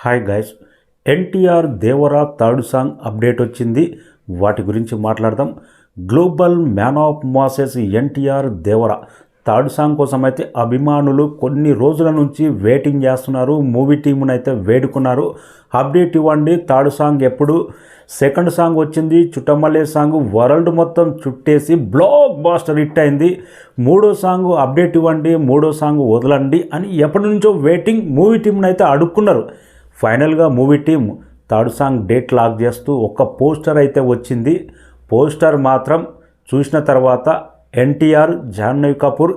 Hi guys, NTR Devara third song update వచ్చింది. వాటి గురించి మాట్లాడదాం. Global man of masses NTR Devara third song కోసం అయితే అభిమానులు కొన్ని రోజుల నుంచి వెయిటింగ్ చేస్తున్నారు. మూవీ టీమును అయితే వేడుకున్నారు, అప్డేట్ ఇవ్వండి. థర్డ్ సాంగ్ ఎప్పుడు? సెకండ్ సాంగ్ వచ్చింది, చుట్టమల్లే సాంగ్ వరల్డ్ మొత్తం చుట్టేసి బ్లాక్ బాస్టర్ హిట్ అయింది. మూడో సాంగ్ అప్డేట్ ఇవ్వండి, మూడో సాంగ్ వదలండి అని ఎప్పటి నుంచో వెయిటింగ్. మూవీ టీంను అయితే అడుక్కున్నారు. ఫైనల్గా movie team third song date lock చేస్తూ ఒక పోస్టర్ అయితే వచ్చింది. పోస్టర్ మాత్రం చూసిన తర్వాత ఎన్టీఆర్, జాహ్నవి కపూర్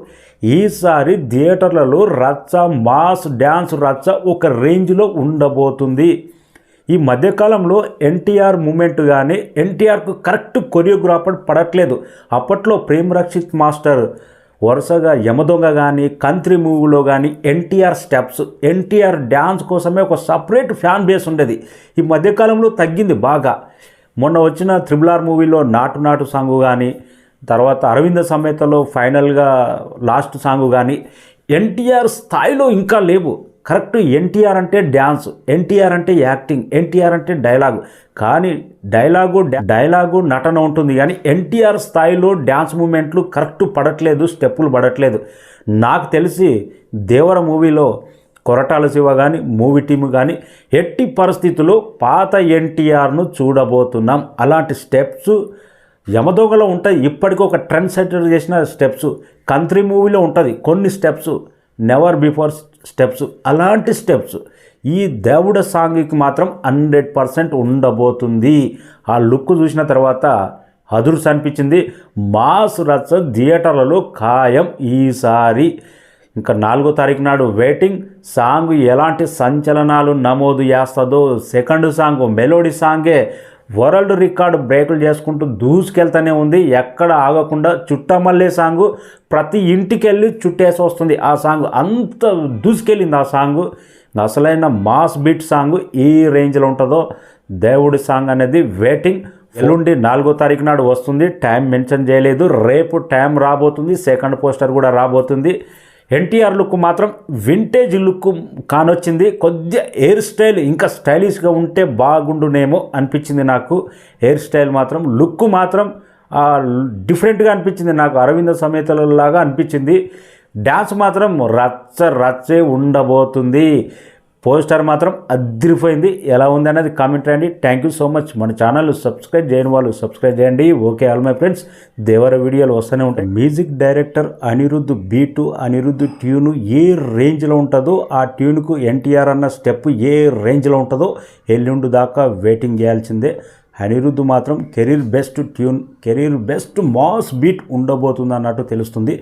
ఈసారి థియేటర్లలో రచ్చ, మాస్ డ్యాన్స్ రచ్చ ఒక రేంజ్లో ఉండబోతుంది. ఈ మధ్యకాలంలో ఎన్టీఆర్ మూమెంట్ కానీ ఎన్టీఆర్కు కరెక్ట్ కొరియోగ్రాఫర్ పడట్లేదు. అప్పట్లో ప్రేమ్ రక్షిత్ మాస్టర్ వరుసగా యమదొంగ కానీ కంత్రి మూవీలో కానీ ఎన్టీఆర్ స్టెప్స్, ఎన్టీఆర్ డ్యాన్స్ కోసమే ఒక సపరేట్ ఫ్యాన్ బేస్ ఉండేది. ఈ మధ్యకాలంలో తగ్గింది బాగా. మొన్న వచ్చిన RRR మూవీలో నాటు నాటు సాంగు కానీ, తర్వాత అరవింద సమేతలో ఫైనల్గా లాస్ట్ సాంగు కానీ ఎన్టీఆర్ స్థాయిలో ఇంకా లేవు. కరెక్ట్ ఎన్టీఆర్ అంటే డ్యాన్స్, ఎన్టీఆర్ అంటే యాక్టింగ్, ఎన్టీఆర్ అంటే డైలాగు. కానీ డైలాగు నటన ఉంటుంది, కానీ ఎన్టీఆర్ స్థాయిలో డ్యాన్స్ మూమెంట్లు కరెక్ట్ పడట్లేదు, స్టెప్పులు పడట్లేదు. నాకు తెలిసి దేవర మూవీలో కొరటాల శివ కానీ మూవీ టీము కానీ ఎట్టి పరిస్థితుల్లో పాత ఎన్టీఆర్ను చూడబోతున్నాం. అలాంటి స్టెప్స్ యమదొంగలో ఉంటాయి. ఇప్పటికీ ఒక ట్రెండ్ సెటర్ చేసిన స్టెప్స్ కంత్రి మూవీలో ఉంటుంది, కొన్ని స్టెప్స్ నెవర్ బిఫోర్ స్టెప్స్. అలాంటి స్టెప్స్ ఈ దేవుడ సాంగ్కి మాత్రం 100% ఉండబోతుంది. ఆ లుక్ చూసిన తర్వాత అదుర్స్ అనిపించింది. మాస్ రచ్చ థియేటర్లలో ఖాయం ఈసారి. ఇంకా 4వ తారీఖు నాడు వెయిటింగ్. సాంగ్ ఎలాంటి సంచలనాలు నమోదు చేస్తుందో. సెకండ్ సాంగ్ మెలోడీ సాంగే వరల్డ్ రికార్డు బ్రేకులు చేసుకుంటూ దూసుకెళ్తూనే ఉంది, ఎక్కడ ఆగకుండా. చుట్టమల్లే సాంగు ప్రతి ఇంటికి వెళ్ళి చుట్టేసి వస్తుంది. ఆ సాంగ్ అంత దూసుకెళ్ళింది. ఆ సాంగు అసలైన మాస్ బీట్ సాంగ్ ఈ రేంజ్లో ఉంటుందో. దేవుడి సాంగ్ అనేది వెయిటింగ్. ఎల్లుండి 4వ తారీఖు నాడు వస్తుంది. టైం మెన్షన్ చేయలేదు, రేపు టైం రాబోతుంది. సెకండ్ పోస్టర్ కూడా రాబోతుంది. ఎన్టీఆర్ లుక్ మాత్రం వింటేజ్ లుక్ కానొచ్చింది. కొద్దిగా హెయిర్ స్టైల్ ఇంకా స్టైలిష్గా ఉంటే బాగుండునేమో అనిపించింది నాకు. హెయిర్ స్టైల్ మాత్రం, లుక్ మాత్రం డిఫరెంట్గా అనిపించింది నాకు. అరవింద సమేతలాగా అనిపించింది. డ్యాన్స్ మాత్రం రచ్చే ఉండబోతుంది. పోస్టర్ మాత్రం అదిరిపోయింది. ఎలా ఉంది అనేది కామెంట్ రాయండి. Thank you so much. మన ఛానల్ సబ్స్క్రైబ్ చేయని వాళ్ళు సబ్స్క్రైబ్ చేయండి. Okay all my friends, Devara వీడియోలు వస్తూనే ఉంటాయి. Music director Anirudh beat, Anirudh tune ఏ రేంజ్లో ఉంటుందో, ఆ ట్యూన్కు ఎన్టీఆర్ అన్న స్టెప్ ఏ రేంజ్లో ఉంటుందో ఎల్లుండి దాకా వెయిటింగ్ చేయాల్సిందే. అనిరుద్ధ్ మాత్రం career best tune, career best mass beat ఉండబోతుంది అన్నట్టు తెలుస్తుంది.